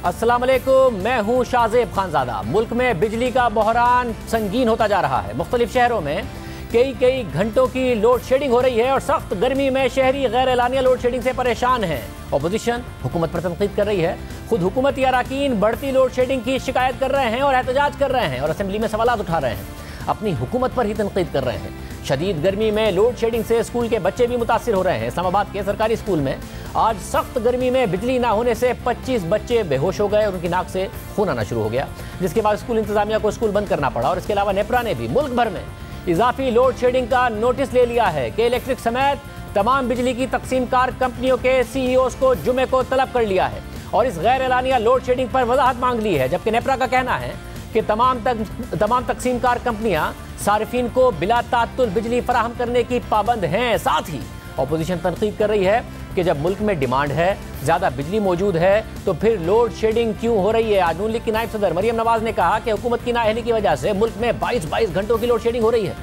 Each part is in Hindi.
अस्सलाम वालेकुम, मैं हूं शाहजेब खानजादा। मुल्क में बिजली का बहरान संगीन होता जा रहा है। मुख्तलिफ शहरों में कई घंटों की लोड शेडिंग हो रही है और सख्त गर्मी में शहरी गैर एलानिया लोड शेडिंग से परेशान हैं। अपोजिशन हुकूमत पर तनकीद कर रही है। खुद हुकूमती अरकान बढ़ती लोड शेडिंग की शिकायत कर रहे हैं और एहतजाज कर रहे हैं और असेंबली में सवाल उठा रहे हैं। अपनी हुकूमत पर ही तनकीद कर रहे हैं। शदीद गर्मी में लोड शेडिंग से स्कूल के बच्चे भी मुतासिर हो रहे हैं। इस्लामाबाद के सरकारी स्कूल में आज सख्त गर्मी में बिजली ना होने से 25 बच्चे बेहोश हो गए और उनकी नाक से खून आना शुरू हो गया, जिसके बाद स्कूल इंतजामिया को स्कूल बंद करना पड़ा। और इसके अलावा नेपरा ने भी मुल्क भर में इजाफी लोड शेडिंग का नोटिस ले लिया है कि इलेक्ट्रिक समेत तमाम बिजली की तकसीमकार कंपनियों के CEOs को जुमे को तलब कर लिया है और इस गैर एलानिया लोड शेडिंग पर वजाहत मांग ली है। जबकि नेपरा का कहना है कि तमाम तकसीमकार कंपनियां सारिफीन को बिला तात्तुल बिजली फराहम करने की पाबंद हैं। साथ ही अपोजिशन तनकीद कर रही है कि जब मुल्क में डिमांड है, ज़्यादा बिजली मौजूद है, तो फिर लोड शेडिंग क्यों हो रही है। आज नून लीग की नायब सदर मरियम नवाज ने कहा कि हुकूमत की नाअहली की वजह से मुल्क में 22 घंटों की लोड शेडिंग हो रही है।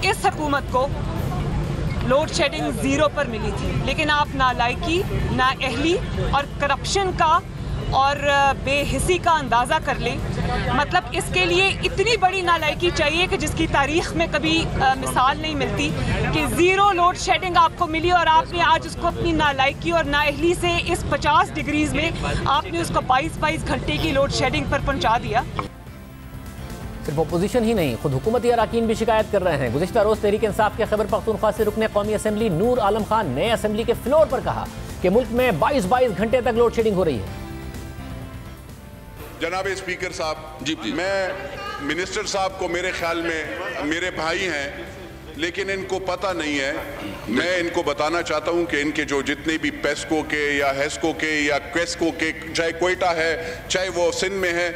इस हुकूमत को लोड शेडिंग 0 पर मिली थी, लेकिन आप नालायकी, नाअहली और करप्शन का और बेहिसी का अंदाज़ा कर लें। मतलब इसके लिए इतनी बड़ी नालायकी चाहिए कि जिसकी तारीख में कभी मिसाल नहीं मिलती कि 0 लोड शेडिंग आपको मिली और आपने आज उसको अपनी नालायकी और नाअहली से इस 50 डिग्रीज में आपने उसको 22 घंटे की लोड शेडिंग पर पहुंचा दिया। सिर्फ अपोजिशन ही नहीं, खुद हुकूमती अरकान भी शिकायत कर रहे हैं। गुज़िश्ता रोज़ तहरीक इंसाफ के खैबर पख्तूनख्वा से रुकने कौमी असम्बली नूर आलम खान ने असम्बली के फ्लोर पर कहा कि मुल्क में 22 घंटे तक लोड शेडिंग हो रही है। जनाब स्पीकर साहब, जी मैं मिनिस्टर साहब को मेरे ख्याल में मेरे भाई हैं, लेकिन इनको पता नहीं है। मैं इनको बताना चाहता हूं कि इनके जो जितने भी पेस्को के या हेस्को के या क्वेस्को के, चाहे कोयटा है चाहे वो सिंध में है,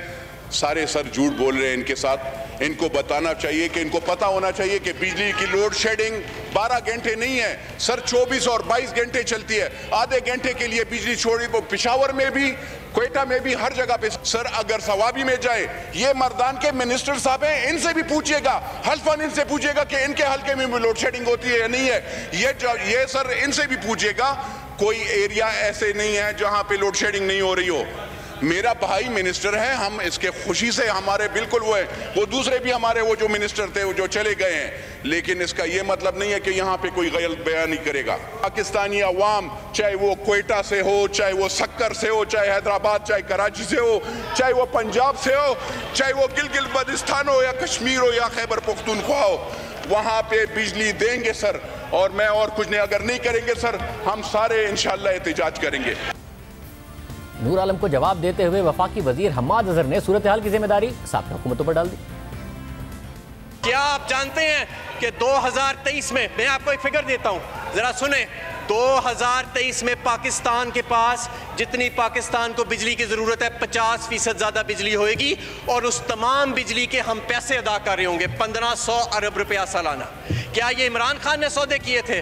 सारे सर झूठ बोल रहे हैं इनके साथ। इनको बताना चाहिए कि इनको पता होना चाहिए कि बिजली की लोड शेडिंग 12 घंटे नहीं है सर, 24 और 22 घंटे चलती है। आधे घंटे के लिए बिजली छोड़ी, वो पेशावर में भी, कोयटा में भी, हर जगह पे। सर अगर सवाबी में जाए, ये मर्दान के मिनिस्टर साहब हैं, इनसे भी पूछिएगा, हल्फन इनसे पूछिएगा कि इनके हल्के में भी लोड शेडिंग होती है या नहीं है। ये सर इनसे भी पूछिएगा। कोई एरिया ऐसे नहीं है जहां पे लोड शेडिंग नहीं हो रही हो। मेरा भाई मिनिस्टर है, हम इसके खुशी से हमारे बिल्कुल वो है। वो दूसरे भी हमारे वो जो मिनिस्टर थे वो जो चले गए हैं, लेकिन इसका ये मतलब नहीं है कि यहाँ पे कोई गलत बयानी करेगा। पाकिस्तानी अवाम, चाहे वो कोयटा से हो, चाहे वो सक्कर से हो, चाहे हैदराबाद, चाहे कराची से हो, चाहे वो पंजाब से हो, चाहे वो गिलगित बल्तिस्तान हो या कश्मीर हो या खैबर पख्तूनख्वा हो, वहाँ पे बिजली देंगे सर। और मैं और कुछ नहीं, अगर नहीं करेंगे सर, हम सारे इंशाअल्लाह एहतजाज करेंगे। नूर आलम को जवाब देते हुए वफाकी वजीर हम्माद अजहर ने सूरत हाल की जिम्मेदारी साफ हुकूमतों पर डाल दी। क्या आप जानते हैं कि 2023 में, मैं आपको एक फिगर देता हूं, जरा सुने। 2023 में पाकिस्तान के पास जितनी पाकिस्तान को बिजली की जरूरत है, 50% ज्यादा बिजली होएगी और उस तमाम बिजली के हम पैसे अदा कर रहे होंगे, 1500 अरब रुपया सालाना। क्या ये इमरान खान ने सौदे किए थे?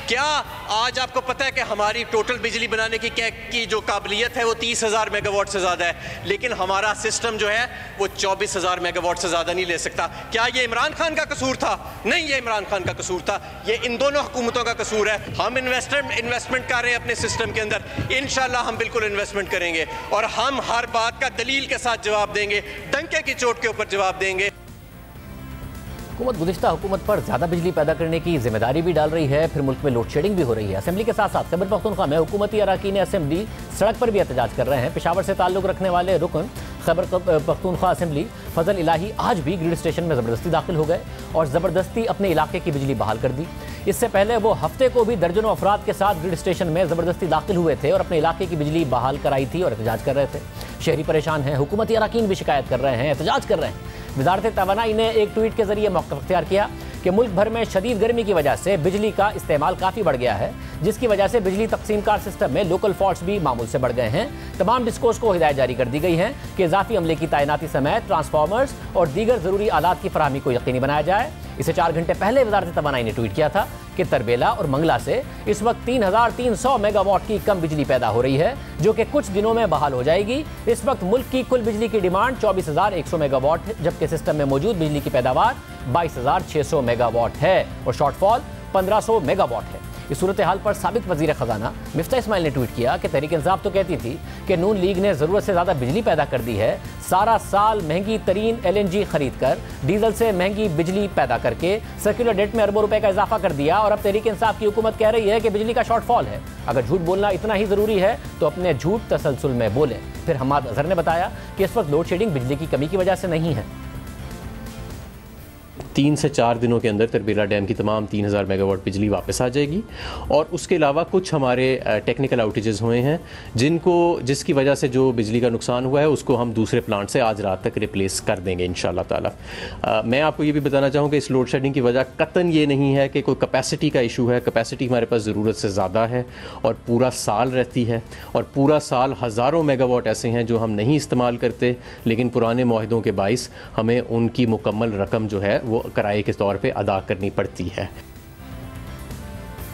क्या आज आपको पता है कि हमारी टोटल बिजली बनाने की जो काबिलियत है वो 30,000 मेगावाट से ज़्यादा है, लेकिन हमारा सिस्टम जो है वो 24,000 मेगावाट से ज़्यादा नहीं ले सकता। क्या ये इमरान खान का कसूर था? नहीं, ये इमरान खान का कसूर था, ये इन दोनों हुकूमतों का कसूर है। हम इन्वेस्टमेंट कर रहे हैं अपने सिस्टम के अंदर, इंशाल्लाह हम बिल्कुल इन्वेस्टमेंट करेंगे और हम हर बात का दलील के साथ जवाब देंगे, डंके की चोट के ऊपर जवाब देंगे। हुकूमत गुज़िश्ता हुकूमत पर ज़्यादा बिजली पैदा करने की जिम्मेदारी भी डाल रही है, फिर मुल्क में लोड शेडिंग भी हो रही है। असेंबली के साथ साथ खैबर पख्तूनख्वा में हुकूमती अरकान असेंबली सड़क पर भी एहतजाज कर रहे हैं। पेशावर से ताल्लुक़ रखने वाले रुकन खैबर पख्तूनख्वा असेंबली फजल इलाही आज भी ग्रिड स्टेशन में ज़बरदस्ती दाखिल हो गए और ज़बरदस्ती अपने इलाके की बिजली बहाल कर दी। इससे पहले वो हफ्ते को भी दर्जनों अफराद के साथ ग्रिड स्टेशन में ज़बरदस्ती दाखिल हुए थे और अपने इलाके की बिजली बहाल कराई थी और एहतजाज कर रहे थे। शहरी परेशान हैं, हुकूमती अरकान भी शिकायत कर रहे हैं, एहतजाज कर रहे हैं। वज़ारत तवानाई ने एक ट्वीट के जरिए मौक़िफ़ इख्तियार किया कि मुल्क भर में शदीद गर्मी की वजह से बिजली का इस्तेमाल काफ़ी बढ़ गया है, जिसकी वजह से बिजली तकसीमकार सिस्टम में लोकल फॉल्ट्स भी मामूल से बढ़ गए हैं। तमाम डिस्कोस को हिदायत जारी कर दी गई है कि इजाफी अमले की तैनाती समेत ट्रांसफार्मर्स और दीगर ज़रूरी आलात की फराहमी को यकीनी बनाया जाए। इसे 4 घंटे पहले वज़ारत तवानाई ने ट्वीट किया था कि तरबेला और मंगला से इस वक्त 3,300 मेगावाट की कम बिजली पैदा हो रही है, जो कि कुछ दिनों में बहाल हो जाएगी। इस वक्त मुल्क की कुल बिजली की डिमांड 24,100 मेगावाट है, जबकि सिस्टम में मौजूद बिजली की पैदावार 22,600 मेगावाट है और शॉर्टफॉल 1,500 मेगावाट है। इस सूरत हाल पर साबिक वज़ीर ख़जाना मिफ्ता इस्माइल ने ट्वीट किया कि तहरीक इंसाफ तो कहती थी कि नून लीग ने ज़रूरत से ज़्यादा बिजली पैदा कर दी है, सारा साल महंगी तरीन LNG खरीद कर डीजल से महंगी बिजली पैदा करके सर्कुलर डेट में अरबों रुपए का इजाफा कर दिया, और अब तहरीक इंसाफ की हुकूमत कह रही है कि बिजली का शॉर्टफॉल है। अगर झूठ बोलना इतना ही ज़रूरी है तो अपने झूठ तसलसल में बोलें। फिर हम्माद अजहर ने बताया कि इस वक्त लोड शेडिंग बिजली की कमी की वजह से नहीं है। 3 से 4 दिनों के अंदर तरबीला डैम की तमाम 3000 मेगावाट बिजली वापस आ जाएगी, और उसके अलावा कुछ हमारे टेक्निकल आउटेजेस हुए हैं जिसकी वजह से जो बिजली का नुकसान हुआ है उसको हम दूसरे प्लांट से आज रात तक रिप्लेस कर देंगे इंशाल्लाह ताला। मैं आपको ये भी बताना चाहूँगा इस लोड शेडिंग की वजह कतन ये नहीं है कि कोई कैपेसिटी का इशू है। कैपेसिटी हमारे पास ज़रूरत से ज़्यादा है और पूरा साल रहती है, और पूरा साल हज़ारों मेगावाट ऐसे हैं जो हम नहीं इस्तेमाल करते, लेकिन पुराने मुआहदों के बाइस हमें उनकी मुकम्मल रकम जो है वो किराए के तौर पे अदा करनी पड़ती है।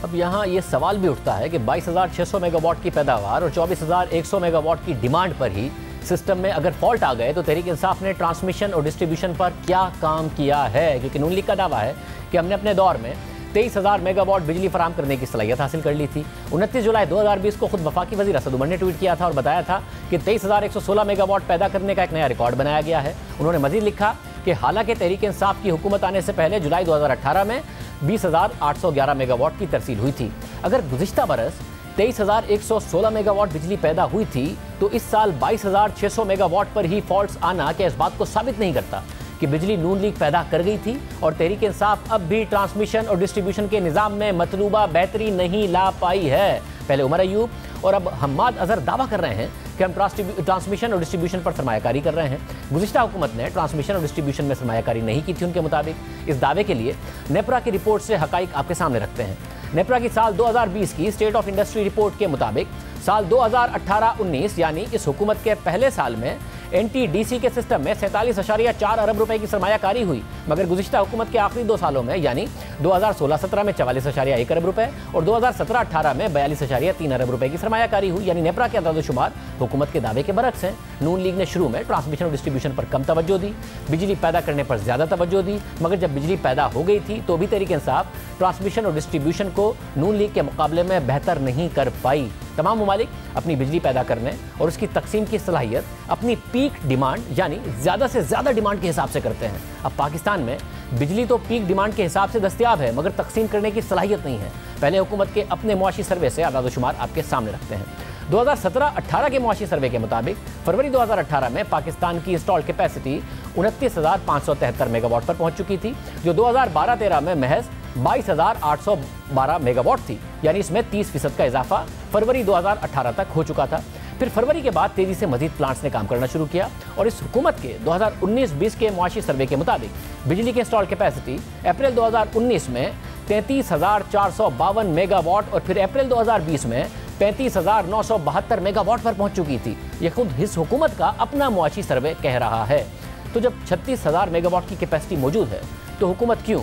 अब यहाँ ये सवाल भी उठता है कि 22,600 मेगावाट की पैदावार और 24,100 मेगावाट की डिमांड पर ही सिस्टम में अगर फॉल्ट आ गए तो तहरीक इंसाफ ने ट्रांसमिशन और डिस्ट्रीब्यूशन पर क्या काम किया है, क्योंकि नून लीग का दावा है कि हमने अपने दौर में 23,000 मेगावाट बिजली फराम करने की सलाहियत हासिल कर ली थी। 29 जुलाई 2020 को खुद वफाकी वज़ीर असद उमर ने ट्वीट किया था और बताया था कि 23,116 मेगावाट पैदा करने का एक नया रिकॉर्ड बनाया गया है। उन्होंने मजीद लिखा कि हालांकि तहरीक इंसाफ की हुकूमत आने से पहले जुलाई 2018 में 20,811 मेगावाट की तरसील हुई थी। अगर गुज़िश्ता बरस 23,116 मेगावाट बिजली पैदा हुई थी तो इस साल 22,600 मेगावाट पर ही फॉल्ट्स आना क्या इस बात को साबित नहीं करता कि बिजली नून लीग पैदा कर गई थी और तहरीक इंसाफ अब भी ट्रांसमिशन और डिस्ट्रीब्यूशन के निज़ाम में मतलूबा बेहतरी नहीं ला पाई है? पहले उमर अयूब और अब हम्माद अजहर दावा कर रहे हैं कि हम ट्रांसमिशन और डिस्ट्रीब्यूशन पर सरमायाकारी कर रहे हैं। गुज़िश्ता हुकूमत ने ट्रांसमिशन और डिस्ट्रीब्यूशन में सरमायाकारी नहीं की थी उनके मुताबिक। इस दावे के लिए नेपरा की रिपोर्ट से हकाइक आपके सामने रखते हैं। नेपरा की साल 2020 की स्टेट ऑफ इंडस्ट्री रिपोर्ट के मुताबिक साल 2018-19 यानी इस हुकूमत के पहले साल में NTDC के सिस्टम में 47.4 अरब रुपए की सरमायाकारी हुई, मगर गुज़िश्ता हुकूमत के आखिरी 2 सालों में यानी 2016-17 में 44.1 अरब रुपए और 2017-18 में 42.3 अरब रुपए की सरमायाकारी हुई। यानी नेपरा के अंदाज़ो-शुमार हुकूमत के दावे के बरक्स हैं। नून लीग ने शुरू में ट्रांसमिशन और डिस्ट्रीब्यूशन पर कम तवज्जो दी, बिजली पैदा करने पर ज़्यादा तवज्जो दी, मगर जब बिजली पैदा हो गई थी तो भी तहरीक इंसाफ ट्रांसमिशन और डिस्ट्रीब्यूशन को नून लीग के मुकाबले में बेहतर नहीं कर पाई। तमाम ममालिक अपनी बिजली पैदा करने और उसकी तकसीम की सलाहियत अपनी पीक डिमांड यानी ज़्यादा से ज़्यादा डिमांड के हिसाब से करते हैं। अब पाकिस्तान में बिजली तो पीक डिमांड के हिसाब से दस्तयाब है, मगर तकसीम करने की सलाहियत नहीं है। पहले हुकूमत के अपने मुआशी सर्वे से आदाद-ओ-शुमार आपके सामने रखते हैं। 2017-18 के मुआशी सर्वे के मुताबिक फरवरी 2018 में पाकिस्तान की इंस्टॉल कैपेसिटी 29,573 मेगावाट पर पहुंच चुकी थी, जो 2012-13 में महज 22,812 मेगावाट थी। यानी इसमें 30% का इजाफा फरवरी 2018 तक हो चुका था। फिर फरवरी के बाद तेजी से मजीद प्लांट्स ने काम करना शुरू किया और इस हुकूमत के 2019-20 के मुआशी सर्वे के मुताबिक बिजली की इंस्टॉल कैपेसिटी अप्रैल 2019 में 33,452 मेगावाट और फिर अप्रैल 2020 में 35,972 मेगावाट पर पहुंच चुकी थी। यह खुद इस हुकूमत का अपना मुआशी सर्वे कह रहा है। तो जब 36,000 मेगावाट की कैपेसिटी मौजूद है तो हुकूमत क्यों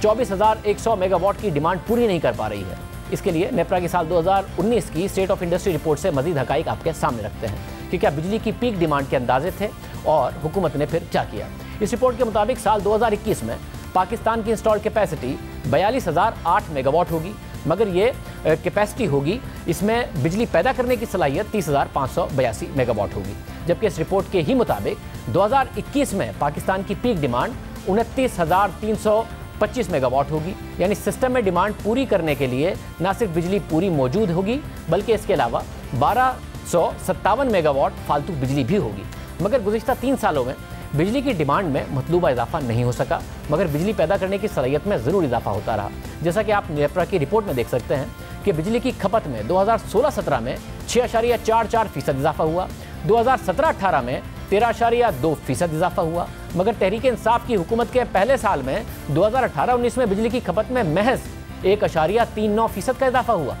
24,100 मेगावाट की डिमांड पूरी नहीं कर पा रही है? इसके लिए नेपरा की साल 2019 की स्टेट ऑफ इंडस्ट्री रिपोर्ट से मजीद हकाइक आपके सामने रखते हैं कि क्या बिजली की पीक डिमांड के अंदाजे थे और हुकूमत ने फिर क्या किया। इस रिपोर्ट के मुताबिक साल 2021 में पाकिस्तान की इंस्टॉल कैपेसिटी 42,008 मेगावाट होगी, मगर ये कैपेसिटी होगी, इसमें बिजली पैदा करने की सलाहियत 30,582 मेगावाट होगी। जबकि इस रिपोर्ट के ही मुताबिक 2021 में पाकिस्तान की पीक डिमांड 29,325 मेगावाट होगी। यानी सिस्टम में डिमांड पूरी करने के लिए न सिर्फ बिजली पूरी मौजूद होगी बल्कि इसके अलावा 1257 मेगावाट फालतू बिजली भी होगी। मगर गुज़िश्ता 3 सालों में बिजली की डिमांड में मतलूबा इजाफा नहीं हो सका, मगर बिजली पैदा करने की सलाहियत में ज़रूर इजाफा होता रहा। जैसा कि आप नेपरा की रिपोर्ट में देख सकते हैं कि बिजली की खपत में 2016-17 में 6.44% इजाफा हुआ, 2017-18 में 13.2% इजाफा हुआ, मगर तहरीक इंसाफ की हुकूमत के पहले साल में 2018-19 में बिजली की खपत में महज 1.39% का इजाफा हुआ।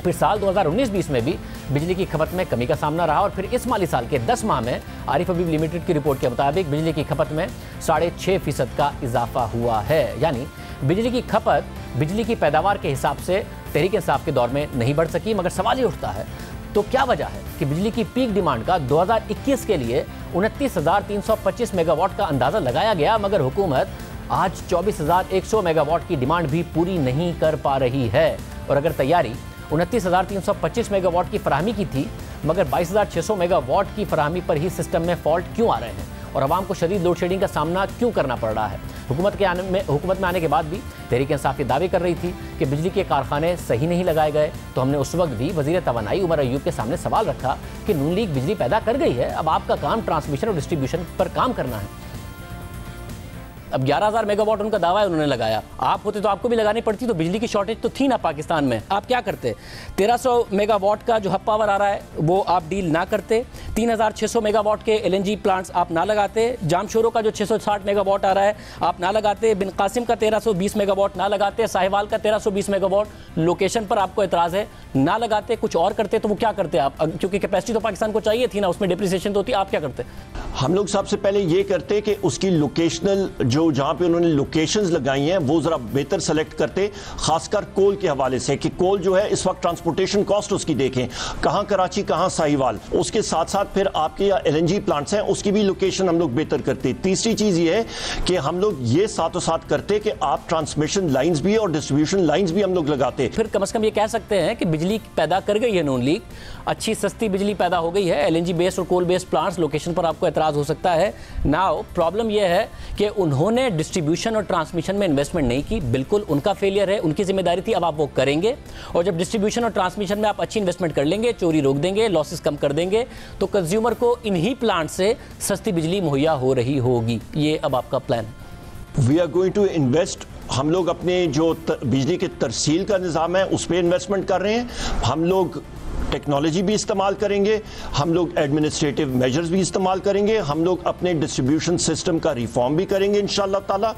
फिर साल 2019-20 में भी बिजली की खपत में कमी का सामना रहा और फिर इस माली साल के 10 माह में आरिफ हबीब लिमिटेड की रिपोर्ट के मुताबिक बिजली की खपत में 6.5% का इजाफा हुआ है। यानी बिजली की खपत बिजली की पैदावार के हिसाब से तहरीक इंसाफ के दौर में नहीं बढ़ सकी। मगर सवाल ये उठता है तो क्या वजह है कि बिजली की पीक डिमांड का 2021 के लिए 29,325 मेगावाट का अंदाज़ा लगाया गया, मगर हुकूमत आज 24,100 मेगावाट की डिमांड भी पूरी नहीं कर पा रही है। और अगर तैयारी 29,325 मेगावाट की फराहमी की थी, मगर 22,600 मेगावाट की फराहमी पर ही सिस्टम में फॉल्ट क्यों आ रहे हैं और आवाम को शदीद लोड शेडिंग का सामना क्यों करना पड़ रहा है। हुकूमत में आने के बाद भी तहरीक इंसाफ ये दावे कर रही थी कि बिजली के कारखाने सही नहीं लगाए गए, तो हमने उस वक्त भी वज़ीर तवानाई उमर अयूब के सामने सवाल रखा कि नून लीग बिजली पैदा कर गई है, अब आपका काम ट्रांसमिशन और डिस्ट्रीब्यूशन पर काम करना है। अब 11,000 मेगावाट उनका दावा है, उन्होंने लगाया। आप होते तो आपको भी लगानी पड़ती, तो बिजली की शॉर्टेज तो थी ना पाकिस्तान में। आप क्या करते? 1300 मेगावाट का जो हब पावर आ रहा है वो आप डील ना करते, 3,600 मेगावाट के LNG प्लांट्स आप ना लगाते, जामशोरो का जो 660 मेगावाट आ रहा है आप ना लगाते, बिन कासिम का 1320 मेगावाट ना लगाते, साहिवाल का 1320 मेगावाट लोकेशन पर आपको एतराज़ है ना लगाते, कुछ और करते। तो वो क्या करते आप? क्योंकि कैपेसिटी तो पाकिस्तान को चाहिए थी ना, उसमें डिप्रिसिएशन तो होती, आप क्या करते? हम लोग सबसे पहले ये करते कि उसकी लोकेशनल जो जहां पे उन्होंने लोकेशंस लगाई हैं वो जरा बेहतर सेलेक्ट करते, खासकर कोल के हवाले से कि कोल जो है इस वक्त ट्रांसपोर्टेशन कॉस्ट उसकी देखें, कहां कराची कहां साहिवाल। उसके साथ साथ फिर आपके LNG प्लांट्स हैं उसकी भी लोकेशन हम लोग बेहतर करते। तीसरी चीज ये है कि हम लोग ये साथों साथ करते कि आप ट्रांसमिशन लाइन्स भी और डिस्ट्रीब्यूशन लाइन्स भी हम लोग लगाते। फिर कम से कम ये कह सकते हैं कि बिजली पैदा कर गई है नून लीग, अच्छी सस्ती बिजली पैदा हो गई है। LNG बेस्ड और कोल बेस्ड प्लांट्स लोकेशन पर आपको एतराज हो सकता है। नाउ प्रॉब्लम यह है कि उन्होंने डिस्ट्रीब्यूशन और ट्रांसमिशन में इन्वेस्टमेंट नहीं की, बिल्कुल उनका फेलियर है, उनकी जिम्मेदारी थी। अब आप वो करेंगे और जब डिस्ट्रीब्यूशन और ट्रांसमिशन में आप अच्छी इन्वेस्टमेंट कर लेंगे, चोरी रोक देंगे, लॉसेस कम कर देंगे, तो कंज्यूमर को इन्हीं प्लांट से सस्ती बिजली मुहैया हो रही होगी। ये अब आपका प्लान है। We are going to invest. हम लोग अपने जो बिजली के तरसील का निज़ाम है उस पर इन्वेस्टमेंट कर रहे हैं। हम लोग टेक्नोलॉजी भी इस्तेमाल करेंगे, हम लोग एडमिनिस्ट्रेटिव मेजर्स भी इस्तेमाल करेंगे, हम लोग अपने डिस्ट्रीब्यूशन सिस्टम का रिफॉर्म भी करेंगे इंशाअल्लाह ताला।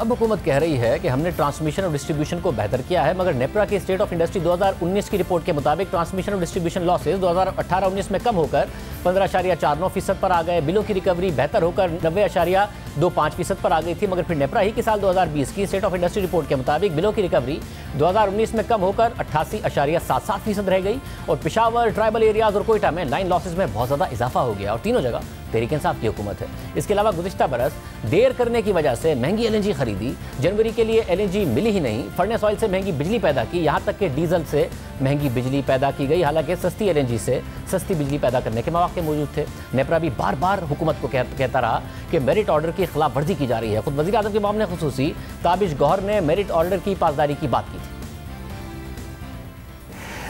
अब हुकूमत कह रही है कि हमने ट्रांसमिशन और डिस्ट्रीब्यूशन को बेहतर किया है, मगर नेपरा की स्टेट ऑफ इंडस्ट्री 2019 की रिपोर्ट के मुताबिक ट्रांसमिशन और डिस्ट्रीब्यूशन लॉसेज 2018-19 में कम होकर 15.49% पर आ गए। बिलों की रिकवरी बेहतर होकर 90.25% पर आ गई थी, मगर फिर नेपरा ही की साल 2020 की स्टेट ऑफ इंडस्ट्री रिपोर्ट के मुताबिक बिलों की रिकवरी 2019 में कम होकर 88.77% रह गई और पेशावर, ट्राइबल एरियाज और कोयटा में लाइन लॉसेज में बहुत ज़्यादा इजाफा हो गया और तीनों जगह तहरीक इंसाफ की हुकूमत है। इसके अलावा गुज़िश्ता बरस देर करने की वजह से महंगी LNG खरीदी, जनवरी के लिए LNG मिली ही नहीं, फर्नेस ऑयल से महंगी बिजली पैदा की, यहाँ तक कि डीजल से महंगी बिजली पैदा की गई, हालांकि सस्ती LNG से सस्ती बिजली पैदा करने के मौके मौजूद थे। नेपरा भी बार बार हुकूमत को कहता रहा कि मेरिट ऑर्डर की खिलाफ वर्जी की जा रही है। खुद वज़ीर आज़म के मामले खुसूसी ताबिश गौहर ने मेरिट ऑर्डर की पासदारी की बात की थी।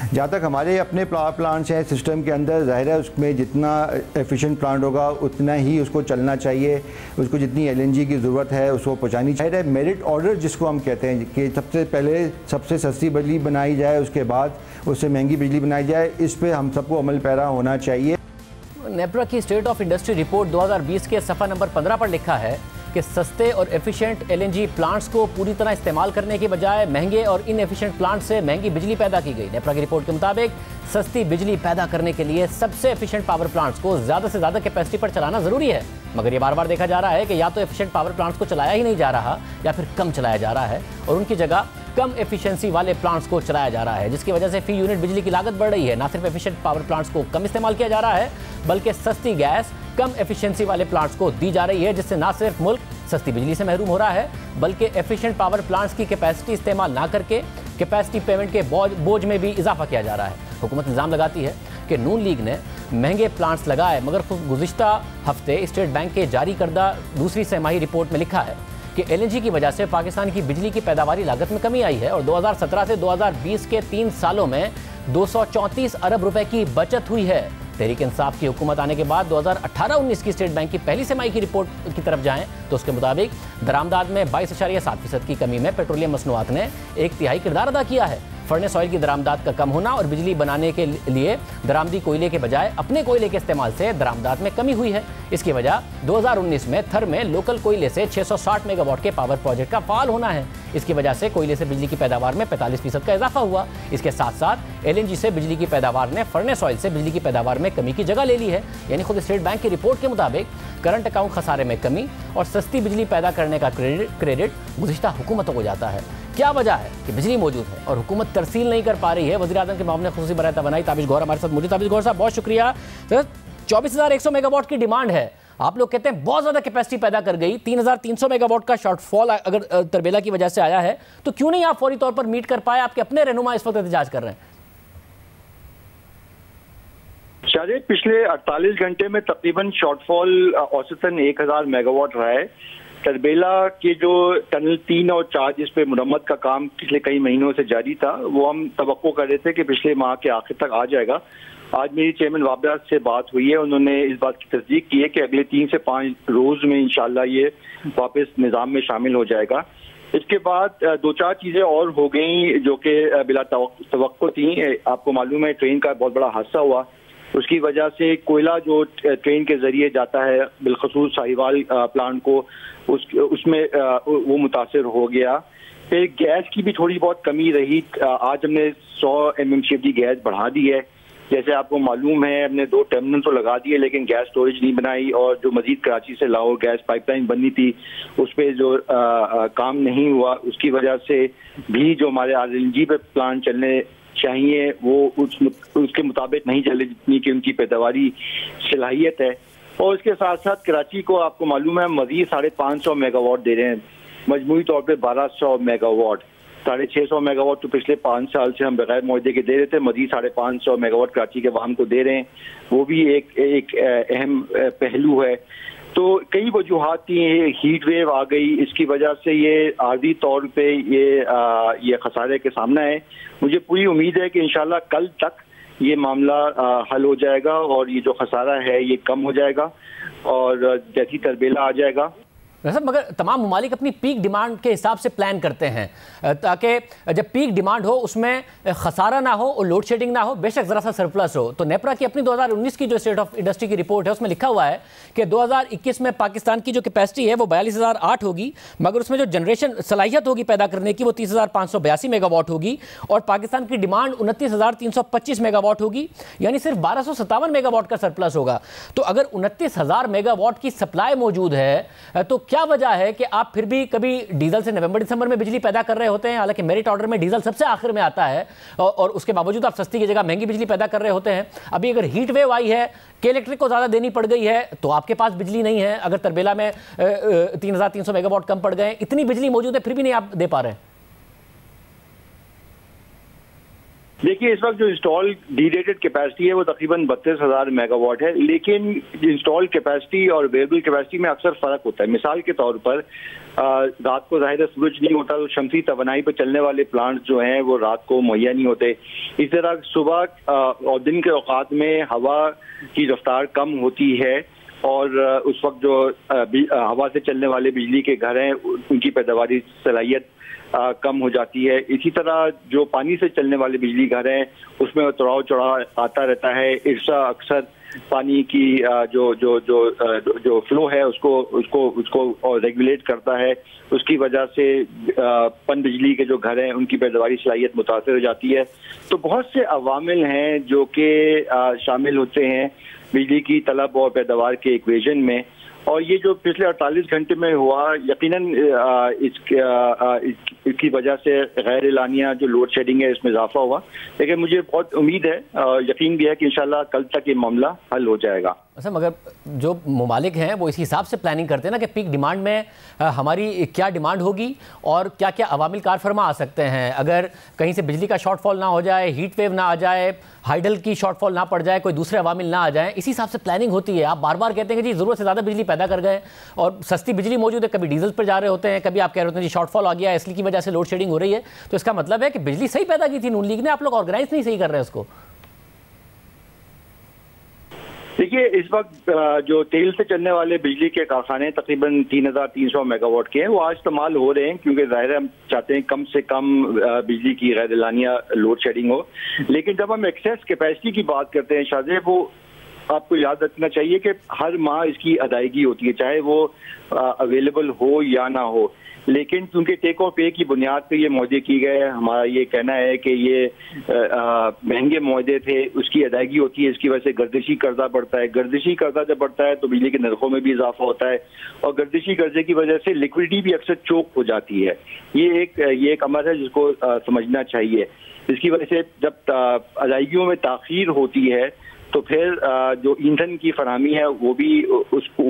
जहाँ तक हमारे अपने प्लांट्स हैं सिस्टम के अंदर, ज़ाहिर है उसमें जितना एफिशिएंट प्लांट होगा उतना ही उसको चलना चाहिए, उसको जितनी LNG की ज़रूरत है उसको पहुँचानी चाहिए। मेरिट ऑर्डर जिसको हम कहते हैं कि सबसे पहले सबसे सस्ती बिजली बनाई जाए, उसके बाद उससे महंगी बिजली बनाई जाए, इस पर हम सबको अमल पैरा होना चाहिए। नेपरा की स्टेट ऑफ इंडस्ट्री रिपोर्ट 2020 के सफ़ा नंबर 15 पर लिखा है कि सस्ते और एफिशिएंट LNG प्लांट्स को पूरी तरह इस्तेमाल करने के बजाय महंगे और इनएफिशिएंट प्लांट से महंगी बिजली पैदा की गई। नेपरा की रिपोर्ट के मुताबिक सस्ती बिजली पैदा करने के लिए सबसे एफिशिएंट पावर प्लांट्स को ज़्यादा से ज़्यादा कैपेसिटी पर चलाना ज़रूरी है, मगर ये बार बार देखा जा रहा है कि या तो एफिशिएंट पावर प्लांट्स को चलाया ही नहीं जा रहा या फिर कम चलाया जा रहा है और उनकी जगह कम एफिशिएंसी वाले प्लांट्स को चलाया जा रहा है, जिसकी वजह से फी यूनिट बिजली की लागत बढ़ रही है। ना सिर्फ एफिशिएंट पावर प्लांट्स को कम इस्तेमाल किया जा रहा है, बल्कि सस्ती गैस कम एफिशिएंसी वाले प्लांट्स को दी जा रही है, जिससे ना सिर्फ मुल्क सस्ती बिजली से महरूम हो रहा है, बल्कि एफिशिएंट पावर प्लांट्स की कैपेसिटी इस्तेमाल ना करके कैपेसिटी पेमेंट के बोझ में भी इजाफा किया जा रहा है। हुकूमत इल्ज़ाम लगाती है कि नून लीग ने महंगे प्लांट्स लगाए, मगर गुज़िश्ता हफ्ते स्टेट बैंक के जारी करदा दूसरी सहमाही रिपोर्ट में लिखा है कि LNG की वजह से पाकिस्तान की बिजली की पैदावारी लागत में कमी आई है और 2017 से 2020 के 3 सालों में 234 अरब रुपए की बचत हुई है। तहरीक इंसाफ की हुकूमत आने के बाद 2018-19 की स्टेट बैंक की पहली तिमाही की रिपोर्ट की तरफ जाएं तो उसके मुताबिक दरामदाद में 22.7% की कमी में पेट्रोलियम मसनूआत ने 1/3 किरदार अदा किया है। फर्नेस ऑयल की दरामदाद का कम होना और बिजली बनाने के लिए दरामदी कोयले के बजाय अपने कोयले के इस्तेमाल से दरामदाद में कमी हुई है। इसकी वजह 2019 में थर में लोकल कोयले से 660 मेगावाट के पावर प्रोजेक्ट का फाल होना है। इसकी वजह से कोयले से बिजली की पैदावार में 45% का इजाफा हुआ। इसके साथ साथ LNG से बिजली की पैदावार ने फर्नेस ऑयल से बिजली की पैदावार में कमी की जगह ले ली है। यानी खुद स्टेट बैंक की रिपोर्ट के मुताबिक करंट अकाउंट खसारे में कमी और सस्ती बिजली पैदा करने का क्रेडिट गुज़िश्ता हुकूमतों को जाता है। क्या वजह है कि बिजली मौजूद है और हुकूमत तरसील नहीं कर पा रही है? वज़ीर आज़म के मामले खुसूसी बराए तवानाई ताबिश गौहर हमारे साथ मौजूद। ताबिश गौहर साहब बहुत शुक्रिया। 24,100 मेगावाट की डिमांड है, आप लोग कहते हैं बहुत ज़्यादा कैपेसिटी पैदा कर गई, 3,300 मेगावाट का शॉर्टफॉल अगर तरबेला की वजह से आया है, तो क्यों नहीं आप फौरी तौर पर मीट कर पाए? आपके अपने रहनुमा इस वक्त एहतजाज कर रहे हैं। शायद पिछले 48 घंटे में तकरीबन शॉर्टफॉल औसतन 1000 मेगावाट रहा है। तरबेला के जो टनल 3 और 4 जिस पे मुरम्मत का काम पिछले कई महीनों से जारी था, वो हम तवक्को कर रहे थे कि पिछले माह के आखिर तक आ जाएगा। आज मेरी चेयरमैन वाबराज से बात हुई है, उन्होंने इस बात की तस्दीक की है कि अगले 3 से 5 रोज में इंशाल्लाह ये वापस निज़ाम में शामिल हो जाएगा। इसके बाद 2-4 चीजें और हो गई जो कि बिला तवक्को थी। आपको मालूम है ट्रेन का बहुत बड़ा हादसा हुआ, उसकी वजह से कोयला जो ट्रेन के जरिए जाता है बिलखसूस साहिवाल प्लांट को, उसमें वो मुतासर हो गया। फिर गैस की भी थोड़ी बहुत कमी रही। आज हमने 100 MMCFD गैस बढ़ा दी है। जैसे आपको मालूम है हमने 2 टर्मिनल तो लगा दिए लेकिन गैस स्टोरेज नहीं बनाई, और जो मजीद कराची से लाहौर गैस पाइपलाइन बननी थी उस पर जो काम नहीं हुआ, उसकी वजह से भी जो हमारे RLNG पे प्लांट चलने चाहिए वो उसके मुताबिक नहीं चले जितनी कि उनकी पैदावारी सलाहियत है। और इसके साथ साथ कराची को आपको मालूम है मजीद 550 मेगावाट दे रहे हैं, मजमूई तौर पे 1200 मेगावाट। 650 मेगावाट तो पिछले 5 साल से हम बगैर मुआवजे के दे रहे थे, मजीद 550 मेगावाट कराची के वाहन को दे रहे हैं। वो भी एक अहम पहलू है। तो कई वजूहात थी, हीट वेव आ गई, इसकी वजह से ये आर्जी तौर पे ये खसारे के सामना है। मुझे पूरी उम्मीद है कि इंशाल्लाह कल तक ये मामला हल हो जाएगा और ये जो खसारा है ये कम हो जाएगा और जैसी तरबेला आ जाएगा। सर मगर तमाम ममालिक अपनी पीक डिमांड के हिसाब से प्लान करते हैं ताकि जब पीक डिमांड हो उसमें खसारा ना हो और लोड शेडिंग ना हो, बेशक ज़रा सा सरप्लस हो। तो नेपरा की अपनी 2019 की जो स्टेट ऑफ इंडस्ट्री की रिपोर्ट है उसमें लिखा हुआ है कि 2021 में पाकिस्तान की जो कैपेसिटी है वो 42,008 होगी, मगर उसमें जो जनरेशन सलाहियत होगी पैदा करने की वो 30,582 मेगावाट होगी और पाकिस्तान की डिमांड 29,325 मेगावाट होगी, यानी सिर्फ 1257 मेगावाट का सरप्लस होगा। तो अगर 29,000 मेगावाट की सप्लाई मौजूद है तो क्या वजह है कि आप फिर भी कभी डीजल से नवंबर दिसंबर में बिजली पैदा कर रहे होते हैं, हालांकि मेरिट ऑर्डर में डीजल सबसे आखिर में आता है और उसके बावजूद आप सस्ती की जगह महंगी बिजली पैदा कर रहे होते हैं। अभी अगर हीट वेव आई है कि इलेक्ट्रिक को ज़्यादा देनी पड़ गई है तो आपके पास बिजली नहीं है। अगर तरबेला में 3,300 मेगावाट कम पड़ गए, इतनी बिजली मौजूद है फिर भी नहीं आप दे पा रहे हैं। देखिए इस वक्त जो इंस्टॉल डीरेटेड कैपेसिटी है वो तकरीबन 32,000 मेगावाट है, लेकिन इंस्टॉल कैपेसिटी और अवेलेबल कैपेसिटी में अक्सर फ़र्क होता है। मिसाल के तौर पर रात को ज़ाहिर सूरज नहीं होता तो शमसी तवानाई पर चलने वाले प्लांट्स जो हैं वो रात को मुहैया नहीं होते। इस तरह सुबह और दिन के औकात में हवा की रफ्तार कम होती है और उस वक्त जो हवा से चलने वाले बिजली के घर हैं उनकी पैदावारी सलाहियत कम हो जाती है। इसी तरह जो पानी से चलने वाले बिजली घर हैं उसमें उतराव चढ़ाव आता रहता है। इर्सा अक्सर पानी की जो फ्लो है उसको रेगुलेट करता है, उसकी वजह से पन बिजली के जो घर हैं उनकी पैदावारी सलाहियत मुतासर हो जाती है। तो बहुत से अवामिल हैं जो कि शामिल होते हैं बिजली की तलब और पैदावार के इक्वेशन में, और ये जो पिछले 48 घंटे में हुआ यकीनन इसकी वजह से गैर एलानिया जो लोड शेडिंग है इसमें इजाफा हुआ, लेकिन मुझे बहुत उम्मीद है, यकीन भी है कि इंशाल्लाह कल तक ये मामला हल हो जाएगा। अच्छा मगर जो ममालिक हैं वो इस हिसाब से प्लानिंग करते हैं ना कि पीक डिमांड में हमारी क्या डिमांड होगी और क्या क्या अवामिल कार फरमा आ सकते हैं। अगर कहीं से बिजली का शॉर्टफॉल ना हो जाए, हीट वेव ना आ जाए, हाइडल की शॉर्टफॉल ना पड़ जाए, कोई दूसरे अवामिल ना आ जाए, इसी हिसाब से प्लानिंग होती है। आप बार बार कहते हैं कि जी ज़रूरत से ज़्यादा बिजली पैदा कर गए और सस्ती बिजली मौजूद है, कभी डीजल पर जा रहे होते हैं, कभी आप कह रहे होते हैं जी शॉर्टफॉल आ गया इसलिए की वजह से लोड शेडिंग हो रही है। तो इसका मतलब है कि बिजली सही पैदा की थी नून लीग ने, आप लोग ऑर्गेनाइज नहीं सही कर रहे हैं उसको। देखिए इस वक्त जो तेल से चलने वाले बिजली के कारखाने तकरीबन 3,300 मेगावाट के हैं, वो आज इस्तेमाल हो रहे हैं क्योंकि ज़ाहिर है हम चाहते हैं कम से कम बिजली की गैर एलानिया लोड शेडिंग हो। लेकिन जब हम एक्सेस कैपेसिटी की बात करते हैं शाहजेब, वो आपको याद रखना चाहिए कि हर माह इसकी अदायगी होती है, चाहे वो अवेलेबल हो या ना हो। लेकिन क्योंकि टेक और पे की बुनियाद पे ये मुआहदे किए गए, हमारा ये कहना है कि ये महंगे मुआहदे थे, उसकी अदायगी होती है, इसकी वजह से गर्दिशी कर्जा बढ़ता है। गर्दिशी कर्जा जब बढ़ता है तो बिजली के नरखों में भी इजाफा होता है और गर्दिशी कर्जे की वजह से लिक्विडिटी भी अक्सर चोक हो जाती है। ये एक अमर है जिसको समझना चाहिए। इसकी वजह से जब अदायगियों में ताखीर होती है तो फिर जो ईंधन की फराहमी है वो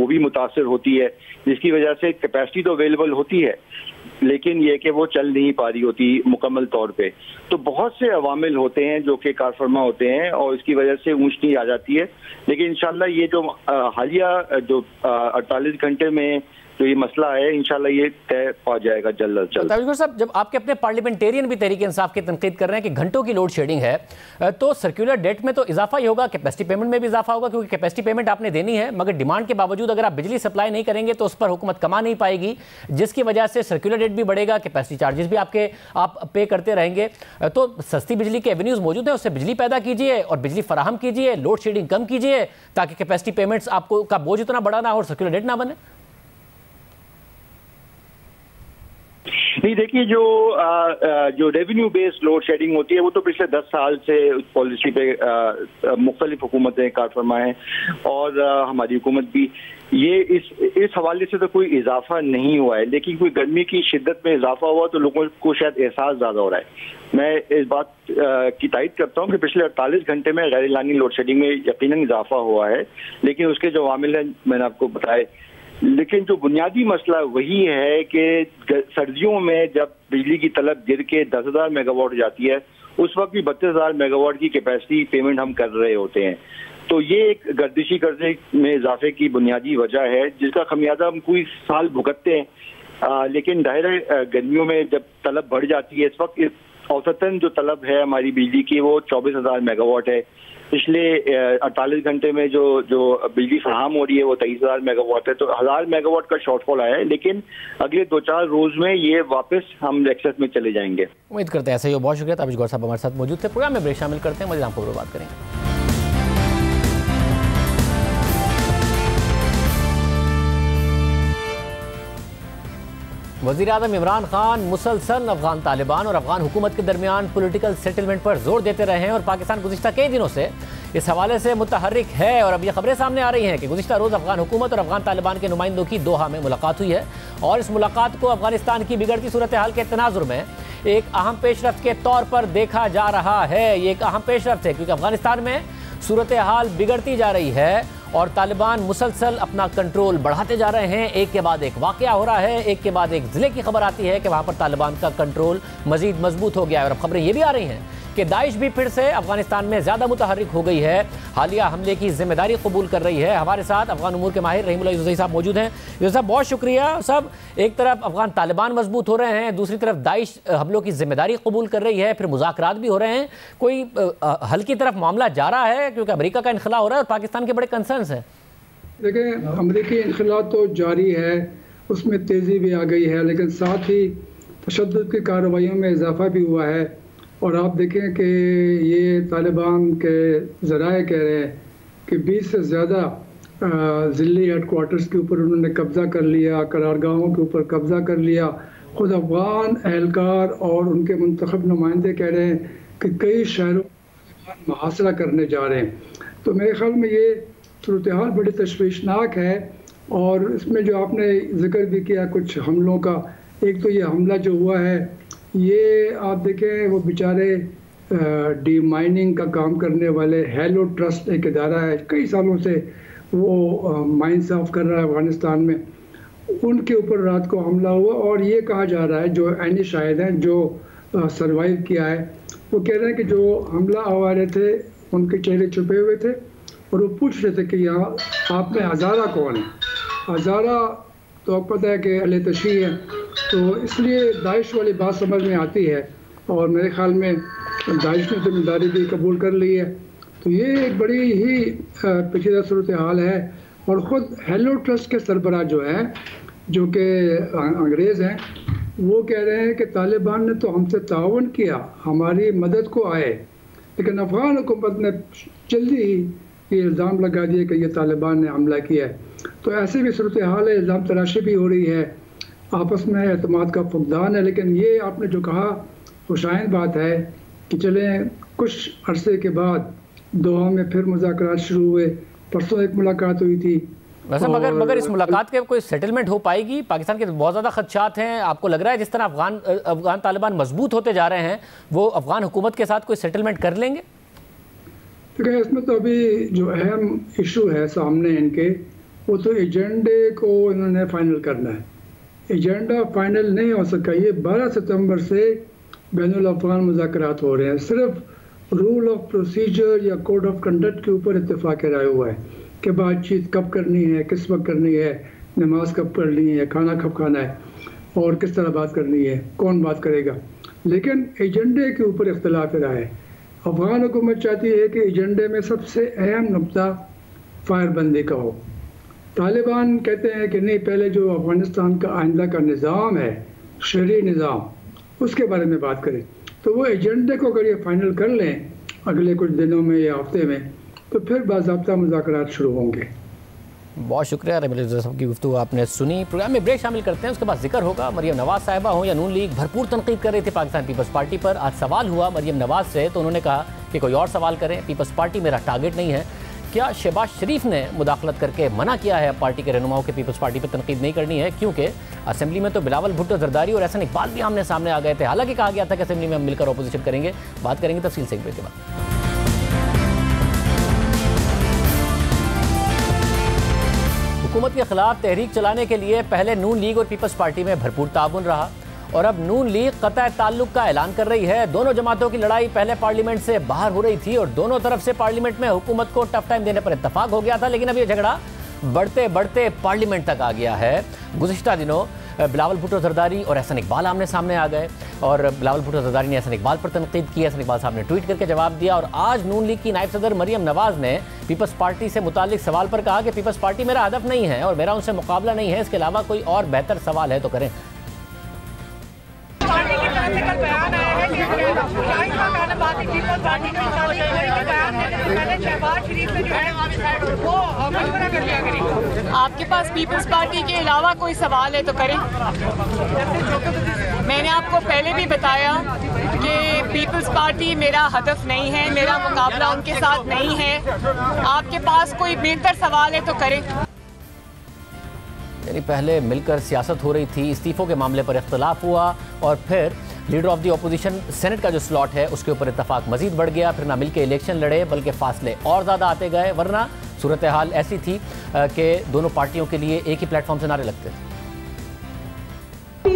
भी मुतासर होती है, जिसकी वजह से कैपेसिटी तो अवेलेबल होती है लेकिन ये कि वो चल नहीं पा रही होती मुकम्मल तौर पे। तो बहुत से अवामिल होते हैं जो कि कारफरमा होते हैं और इसकी वजह से ऊंच नीच आ जाती है। लेकिन इंशाल्लाह ये जो हालिया जो 48 घंटे में जो ये मसला है इंशाल्लाह ये तय पा जाएगा जल्द अज जल्द। ताबिश साहब, जब आपके अपने पार्लियामेंटेरियन भी तहरीक इंसाफ की तनकीद कर रहे हैं कि घंटों की लोड शेडिंग है, तो सर्कुलर डेट में तो इजाफा ही होगा, कैपेसिटी पेमेंट में भी इजाफा होगा, क्योंकि कैपेसिटी पेमेंट आपने देनी है, मगर डिमांड के बावजूद अगर आप बिजली सप्लाई नहीं करेंगे तो उस पर हुकूमत कमा नहीं पाएगी, जिसकी वजह से सर्कुलर डेट भी बढ़ेगा, कैपेसिटी चार्जेस भी आप पे करते रहेंगे। तो सस्ती बिजली के एवेन्यूज मौजूद हैं, उससे बिजली पैदा कीजिए और बिजली फराहम कीजिए, लोड शेडिंग कम कीजिए ताकि कैपेसिटी पेमेंट्स आपको का बोझ इतना बड़ा ना हो और सर्कुलर डेट ना बने। नहीं, देखिए जो रेवेन्यू बेस्ड लोड शेडिंग होती है वो तो पिछले 10 साल से उस पॉलिसी पे मुख्तलिफ हुकूमतें कार फरमा है और हमारी हुकूमत भी, ये इस हवाले से तो कोई इजाफा नहीं हुआ है, लेकिन कोई गर्मी की शिद्दत में इजाफा हुआ तो लोगों को शायद एहसास ज्यादा हो रहा है। मैं इस बात की तायद करता हूँ कि पिछले 48 घंटे में गैर एलानी लोड शेडिंग में यकीनन इजाफा हुआ है, लेकिन उसके जो वामिल हैं मैंने आपको बताए। लेकिन जो बुनियादी मसला वही है कि सर्दियों में जब बिजली की तलब गिर के 10,000 मेगावाट जाती है, उस वक्त भी 32,000 मेगावाट की कैपेसिटी पेमेंट हम कर रहे होते हैं। तो ये एक गर्दिशी कर्जे में इजाफे की बुनियादी वजह है जिसका खमियाजा हम कोई साल भुगतते हैं। लेकिन जाहिर है गर्मियों में जब तलब बढ़ जाती है, इस वक्त औसतन जो तलब है हमारी बिजली की वो 24,000 मेगावाट है। पिछले 48 घंटे में जो बिजली फराहम हो रही है वो 23,000 मेगावाट है, तो 1000 मेगावाट का शॉर्टफॉल आया है, लेकिन अगले 2-4 रोज में ये वापस हम एक्सेस में चले जाएंगे। उम्मीद करते हैं ऐसा ही हो। बहुत शुक्रिया। ताबिश गौहर साहब हमारे साथ मौजूद थे। प्रोग्राम में ब्रेक शामिल करते हैं, मज़ीद आपको बात करेंगे। वज़ीर-ए-आज़म इमरान खान मुसलसल अफगान तालिबान और अफगान हुकूमत के दरमियान पॉलिटिकल सेटलमेंट पर जोर देते रहे हैं और पाकिस्तान गुज़िश्ता कई दिनों से इस हवाले से मुतहर्रिक है। और अब ये खबरें सामने आ रही हैं कि गुज़िश्ता रोज़ अफगान हुकूमत और अफगान तालिबान के नुमाइंदों की दोहा में मुलाकात हुई है और इस मुलाकात को अफगानिस्तान की बिगड़ती सूरत हाल के तनाजुर में एक अहम पेशरफ्त के तौर पर देखा जा रहा है। ये एक अहम पेशरफ्त है क्योंकि अफगानिस्तान में सूरत हाल बिगड़ती जा रही है और तालिबान मुसलसल अपना कंट्रोल बढ़ाते जा रहे हैं। एक के बाद एक वाक़या हो रहा है, एक के बाद एक ज़िले की खबर आती है कि वहाँ पर तालिबान का कंट्रोल मज़ीद मजबूत हो गया है। और अब खबरें ये भी आ रही हैं कि दाइश भी फिर से अफगानिस्तान में ज़्यादा मुतहर्रिक हो गई है, हालिया हमले की जिम्मेदारी कबूल कर रही है। हमारे साथ अफगान उमूर के माहिर रहीमुल्लाह यूसुफ़ज़ई साहब मौजूद हैं। यूसुफ़ साहब बहुत शुक्रिया। सब एक तरफ अफगान तालिबान मजबूत हो रहे हैं, दूसरी तरफ दाइश हमलों की जिम्मेदारी कबूल कर रही है, फिर मुज़ाकरात भी हो रहे हैं। कोई हल की तरफ मामला जा रहा है क्योंकि अमेरिका का इनखला हो रहा है और पाकिस्तान के बड़े कंसर्न्स हैं। देखें, अमरीकी इनखला तो जारी है, उसमें तेज़ी भी आ गई है, लेकिन साथ ही तशद्दुद की कार्रवाइयों में इजाफा भी हुआ है। और आप देखें कि ये तालिबान के ज़राए कह रहे हैं कि 20 से ज़्यादा ज़िली हेडकोार्टर्स के ऊपर उन्होंने कब्ज़ा कर लिया, करारगाहों के ऊपर कब्ज़ा कर लिया। ख़ुद अफगान एहलकार और उनके मुंतखब नुमाइंदे कह रहे हैं कि कई शहरों में मुहासरा करने जा रहे हैं। तो मेरे ख्याल में ये सूरत हाल बड़ी तशवीशनाक है। और इसमें जो आपने जिक्र भी किया कुछ हमलों का, एक तो ये हमला जो हुआ है ये आप देखें वो बेचारे डी माइनिंग का काम करने वाले हेलो ट्रस्ट एक इदारा है, कई सालों से वो माइन साफ कर रहा है अफगानिस्तान में, उनके ऊपर रात को हमला हुआ। और ये कहा जा रहा है जो ऐनी शाहिद हैं जो सरवाइव किया है वो कह रहे हैं कि जो हमला आवारे थे उनके चेहरे छुपे हुए थे और वो पूछ रहे थे कि यहाँ आप में हज़ारा कौन है। हज़ारा तो आपको पता है कि अल तशी है, तो इसलिए दाइश वाली बात समझ में आती है और मेरे ख्याल में दाइश ने जिम्मेदारी भी कबूल कर ली है। तो ये एक बड़ी ही पेचीदा सूरत हाल है। और ख़ुद हेलो ट्रस्ट के सरबराह जो है जो कि अंग्रेज़ हैं वो कह रहे हैं कि तालिबान ने तो हमसे ताउन किया, हमारी मदद को आए, लेकिन अफगान हुकूमत ने जल्दी ही ये इल्ज़ाम लगा दिया कि ये तालिबान ने हमला किया है। तो ऐसे भी सूरत हाल है, इल्ज़ाम तराशी भी हो रही है, आपस में एतमाद का फुकदान है। लेकिन ये आपने जो कहा खुशाइन बात है कि चलें कुछ अरसे के बाद दोहा में फिर मुज़ाकरात शुरू हुए। परसों एक मुलाकात हुई थी। वैसे मगर इस मुलाकात के कोई सेटलमेंट हो पाएगी? पाकिस्तान के बहुत ज़्यादा खदशात हैं। आपको लग रहा है जिस तरह अफगान तालिबान मजबूत होते जा रहे हैं वो अफगान हुकूमत के साथ कोई सेटलमेंट कर लेंगे? क्योंकि इसमें तो अभी जो अहम इशू है सामने इनके, वो तो एजेंडे को इन्होंने फाइनल करना है। एजेंडा फाइनल नहीं हो सका। ये 12 सितंबर से बैनुल अफ़गान मुज़ाकरात हो रहे हैं, सिर्फ रूल ऑफ प्रोसीजर या कोड ऑफ कंडक्ट के ऊपर इत्तेफाक राय हुआ है कि बातचीत कब करनी है, किस वक्त करनी है, नमाज कब करनी है, खाना कब खाना है और किस तरह बात करनी है, कौन बात करेगा। लेकिन एजेंडे के ऊपर इख्तलाफ राय है। अफ़गान हुकूमत चाहती है कि एजेंडे में सबसे अहम नुक्ता फायरबंदी का हो। तालिबान कहते हैं कि नहीं, पहले जो अफ़गानिस्तान का आइंदा का निज़ाम है, शरई निज़ाम, उसके बारे में बात करें। तो वो एजेंडे को अगर ये फाइनल कर लें अगले कुछ दिनों में या हफ्ते में, तो फिर बाज़ाब्ता मुज़ाकरात शुरू होंगे। बहुत शुक्रिया रमील साहब की गुफ्तगू आपने सुनी। प्रोग्राम में ब्रेक शामिल करते हैं, उसके बाद जिक्र होगा मरियम नवाज साहिबा हो या नून लीग, भरपूर तनकीद कर रही थी पाकिस्तान पीपल्स पार्टी पर। आज सवाल हुआ मरियम नवाज से तो उन्होंने कहा कि कोई और सवाल करें, पीपल्स पार्टी मेरा टारगेट नहीं है। क्या शहबाज शरीफ ने मुदाखलत करके मना किया है पार्टी के रहनुमाओं के पीपल्स पार्टी पर तनकीद नहीं करनी है, क्योंकि असेंबली में तो बिलावल भुट्टो, जरदारी और एहसन इकबाल भी आमने सामने आ गए थे। हालांकि कहा गया था कि असेंबली में हम मिलकर अपोजिशन करेंगे। बात करेंगे तफसील से एक ब्रेक के बाद। हुकूमत के खिलाफ तहरीक चलाने के लिए पहले नून लीग और पीपल्स पार्टी में भरपूर ताउन रहा और अब नून लीग कतई ताल्लुक का ऐलान कर रही है। दोनों जमातों की लड़ाई पहले पार्लियामेंट से बाहर हो रही थी और दोनों तरफ से पार्लियामेंट में हुकूमत को टफ टाइम देने पर इत्तफाक हो गया था, लेकिन अब यह झगड़ा बढ़ते बढ़ते पार्लियामेंट तक आ गया है। गुज़िश्ता दिनों बिलावल भुट्टो जरदारी और एहसन इकबाल आमने सामने आ गए और बिलावल भुट्टो जरदारी ने एहसन इकबाल पर तनकीद की। एहसन इकबाल साहब ने ट्वीट करके जवाब दिया और आज नून लीग की नायब सदर मरियम नवाज ने पीपल्स पार्टी से मुतालिक सवाल पर कहा कि पीपल्स पार्टी मेरा हदफ नहीं है और मेरा उनसे मुकाबला नहीं है, इसके अलावा कोई और बेहतर सवाल है तो करें। आपके पास पीपल्स पार्टी के अलावा कोई सवाल है तो करें। मैंने आपको पहले भी बताया कि पीपल्स पार्टी मेरा हदफ नहीं है, मेरा मुकाबला उनके साथ नहीं है। आपके पास कोई बेहतर सवाल है तो करें। यानी पहले मिलकर सियासत हो रही थी, इस्तीफों के मामले पर इख्तलाफ हुआ और फिर leader of the opposition senate का जो स्लॉट है उसके ऊपर इत्तफाक मजीद बढ़ गया। फिर ना मिलकर इलेक्शन लड़े बल्कि फासले और ज़्यादा आते गए, वरना सूरत हाल ऐसी थी कि दोनों पार्टियों के लिए एक ही प्लेटफॉर्म से नारे लगते थे।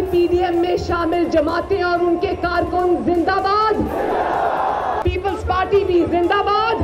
पीडीएम में शामिल जमातें और उनके कारकुन जिंदाबाद, पीपल्स पार्टी भी जिंदाबाद।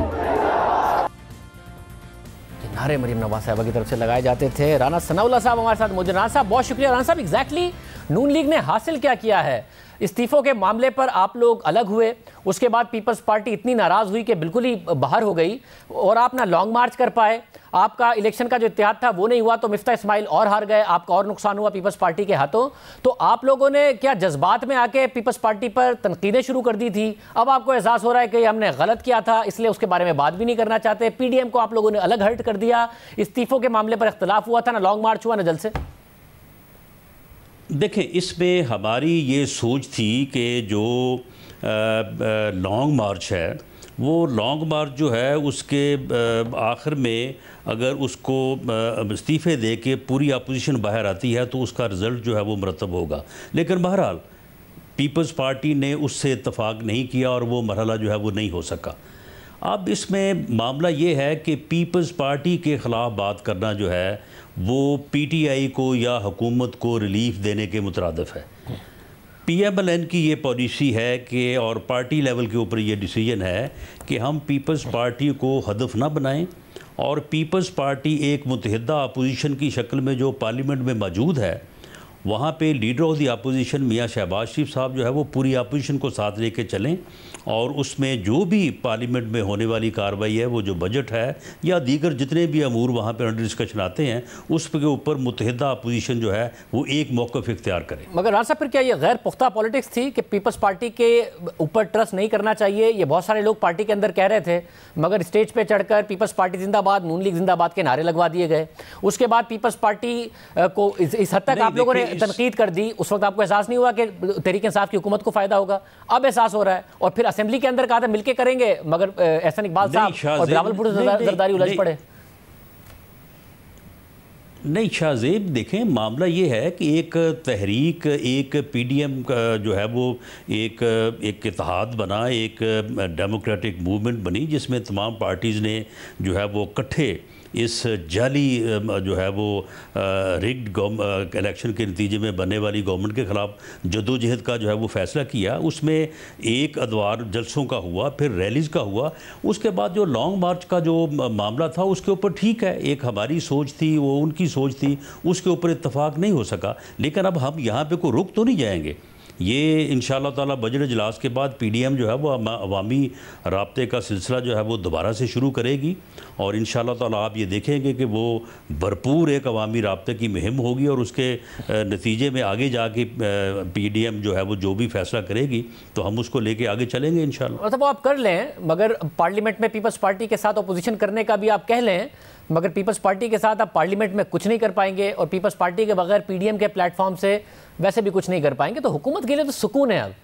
नारे मरियम नवाज साहबा की तरफ से लगाए जाते थे। राना सनाउल्लाह साहब हमारे साथ मौजूद। राना साहब बहुत शुक्रिया। राना साहब एग्जैक्टली नून लीग ने हासिल क्या किया है? इस्तीफों के मामले पर आप लोग अलग हुए, उसके बाद पीपल्स पार्टी इतनी नाराज हुई कि बिल्कुल ही बाहर हो गई और आप ना लॉन्ग मार्च कर पाए, आपका इलेक्शन का जो इत्तेहाद था वो नहीं हुआ, तो मिफ्ता इस्माइल और हार गए, आपका और नुकसान हुआ पीपल्स पार्टी के हाथों। तो आप लोगों ने क्या जज्बात में आके पीपल्स पार्टी पर तनकीदें शुरू कर दी थी? अब आपको एहसास हो रहा है कि हमने गलत किया था, इसलिए उसके बारे में बात भी नहीं करना चाहते। पीडीएम को आप लोगों ने अलग हर्ट कर दिया, इस्तीफों के मामले पर इख्तलाफ हुआ था, ना लॉन्ग मार्च हुआ ना जलसे। देखें, इसमें हमारी ये सोच थी कि जो लॉन्ग मार्च है, वो लॉन्ग मार्च जो है उसके आखिर में अगर उसको इस्तीफ़े दे के पूरी अपोजिशन बाहर आती है तो उसका रिज़ल्ट जो है वो मरतब होगा। लेकिन बहरहाल पीपल्स पार्टी ने उससे इत्तफाक नहीं किया और वो मरहला जो है वो नहीं हो सका। अब इसमें मामला ये है कि पीपल्स पार्टी के ख़िलाफ़ बात करना जो है वो पीटीआई को या हुकूमत को रिलीफ देने के मुतरादिफ है। पीएमएलएन की ये पॉलिसी है कि और पार्टी लेवल के ऊपर ये डिसीजन है कि हम पीपल्स पार्टी को हदफ ना बनाएं और पीपल्स पार्टी एक मुतहदा अपोजिशन की शक्ल में जो पार्लियामेंट में मौजूद है, वहाँ पे लीडर ऑफ द अपोजिशन मियाँ शहबाज शरीफ साहब जो है वो पूरी अपोजिशन को साथ लेके चलें और उसमें जो भी पार्लियामेंट में होने वाली कार्रवाई है, वो जो बजट है या दीगर जितने भी अमूर वहाँ पे अंडर डिस्कशन आते हैं, उस के ऊपर मुतहदा अपोजिशन जो है वो एक मौक़िफ़ इख्तियार करे। मगर राना साहब फिर क्या ये गैर पुख्ता पॉलिटिक्स थी कि पीपल्स पार्टी के ऊपर ट्रस्ट नहीं करना चाहिए? ये बहुत सारे लोग पार्टी के अंदर कह रहे थे, मगर स्टेज पर चढ़कर पीपल्स पार्टी जिंदाबाद, नून लीग जिंदाबाद के नारे लगवा दिए गए। उसके बाद पीपल्स पार्टी को इस हद तक आप लोगों ने तनकीद कर दी। उस वक्त आपको एहसास नहीं हुआ कि तहरीक इंसाफ की हुकूमत को फायदा होगा? अब एहसास हो रहा है और फिर असेंबली के अंदर कहा था मिलके करेंगे, मगर एहसन इकबाल साहब और बिलावल भुट्टो जरदारी उलझ पड़े। नहीं शाहजेब, देखें मामला ये है कि एक तहरीक, एक पीडीएम का जो है वो एक इत्तेहाद बना, एक डेमोक्रेटिक मूवमेंट बनी जिसमें तमाम पार्टीज़ ने जो है वो इकट्ठे इस जाली जो है वो रिग्ड इलेक्शन के नतीजे में बनने वाली गवर्नमेंट के ख़िलाफ़ जदोजहद का जो है वो फ़ैसला किया। उसमें एक अदवार जलसों का हुआ, फिर रैलीज़ का हुआ, उसके बाद जो लॉन्ग मार्च का जो मामला था उसके ऊपर ठीक है, एक हमारी सोच थी, वो उनकी सोच थी, उसके ऊपर इत्तफाक नहीं हो सका। लेकिन अब हम यहाँ पे कोई रुक तो नहीं जाएंगे। ये इंशाअल्लाह ताला बजट इजलास के बाद पीडीएम जो है वो अवामी राब्ते का सिलसिला जो है वो दोबारा से शुरू करेगी और इंशाअल्लाह ताला आप ये देखेंगे कि वो भरपूर एक अवामी राब्ते की मुहिम होगी और उसके नतीजे में आगे जाके पीडीएम जो है वो जो भी फैसला करेगी तो हम उसको लेके आगे चलेंगे इंशाअल्लाह। मतलब वो आप कर लें, मगर पार्लियामेंट में पीपल्स पार्टी के साथ अपोजिशन करने का भी आप कह लें, मगर पीपल्स पार्टी के साथ आप पार्लियामेंट में कुछ नहीं कर पाएंगे और पीपल्स पार्टी के बगैर पीडीएम के प्लेटफॉर्म से वैसे भी कुछ नहीं कर पाएंगे, तो हुकूमत के लिए तो सुकून है अब।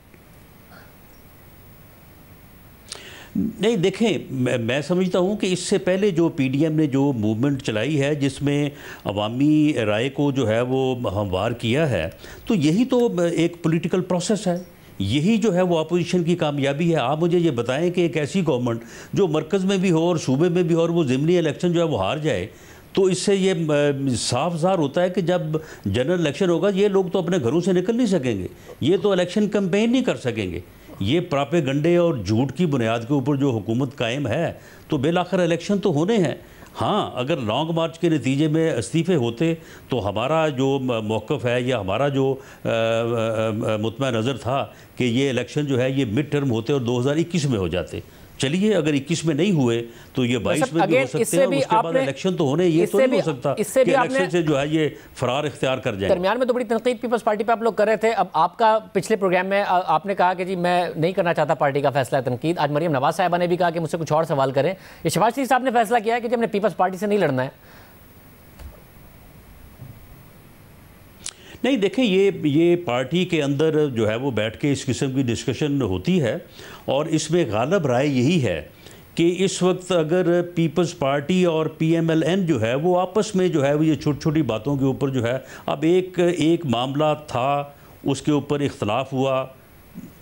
नहीं देखें, मैं समझता हूँ कि इससे पहले जो पीडीएम ने जो मूवमेंट चलाई है जिसमें अवामी राय को जो है वो हमवार किया है, तो यही तो एक पॉलिटिकल प्रोसेस है, यही जो है वो अपोजिशन की कामयाबी है। आप मुझे ये बताएं कि एक ऐसी गवर्नमेंट जो मरकज़ में भी हो और सूबे में भी हो और वो ज़िमनी इलेक्शन जो है वो हार जाए, तो इससे ये साफ ज़ाहिर होता है कि जब जनरल इलेक्शन होगा ये लोग तो अपने घरों से निकल नहीं सकेंगे, ये तो इलेक्शन कैंपेन नहीं कर सकेंगे। ये प्रोपेगंडे और झूठ की बुनियाद के ऊपर जो हुकूमत कायम है तो बिलाखिर इलेक्शन तो होने हैं। हाँ, अगर लॉन्ग मार्च के नतीजे में इस्तीफ़े होते तो हमारा जो मौक़िफ़ है या हमारा जो मुतमईन नज़र था कि ये इलेक्शन जो है ये मिड टर्म होते और 2021 में हो जाते। चलिए, अगर 21 में नहीं हुए तो ये 22 में भी हो सकते हैं, उसके बाद इलेक्शन तो होने, ये तो नहीं हो सकता कि इलेक्शन से जो है ये फरार इख्तियार कर जाए। दरमियान में तो बड़ी तनकीद पीपल्स पार्टी पे आप लोग कर रहे थे। अब आपका पिछले प्रोग्राम में आपने कहा कि जी मैं नहीं करना चाहता पार्टी का फैसला तनकीद। आज मरियम नवाज साहिबा ने भी कहा कि मुझसे कुछ और सवाल करें। ये शहबाज शरीफ साहब ने फैसला किया है कि जब हमने पीपल्स पार्टी से नहीं लड़ना है। नहीं देखें, ये पार्टी के अंदर जो है वो बैठ के इस किस्म की डिस्कशन होती है और इसमें गालिब राय यही है कि इस वक्त अगर पीपल्स पार्टी और पीएमएलएन जो है वो आपस में जो है वो ये छोटी छोटी बातों के ऊपर जो है, अब एक मामला था उसके ऊपर इख्तलाफ हुआ,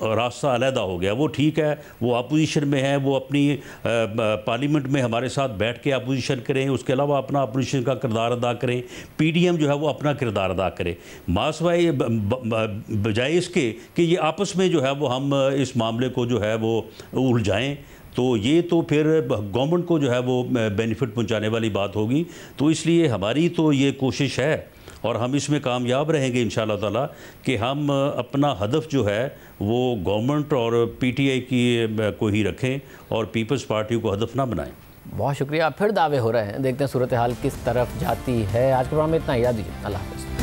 रास्ता अलहदा हो गया, वो ठीक है, वो अपोजिशन में है, वो अपनी पार्लियामेंट में हमारे साथ बैठ के अपोजिशन करें, उसके अलावा अपना अपोजिशन का किरदार अदा करें, पीडीएम जो है वो अपना किरदार अदा करे, मासवाई बजाय इसके कि ये आपस में जो है वो हम इस मामले को जो है वो उलझाएं, तो ये तो फिर गवर्नमेंट को जो है वो बेनिफिट पहुंचाने वाली बात होगी। तो इसलिए हमारी तो ये कोशिश है और हम इसमें कामयाब रहेंगे इंशाअल्लाह ताला कि हम अपना हदफ जो है वो गवर्नमेंट और पीटीआई की को ही रखें और पीपल्स पार्टी को हदफ ना बनाएं। बहुत शुक्रिया। फिर दावे हो रहे हैं, देखते हैं सूरत हाल किस तरफ जाती है। आज के प्रोग्राम में इतना ही, याद दीजिए। अल्लाह हाफ़िज़।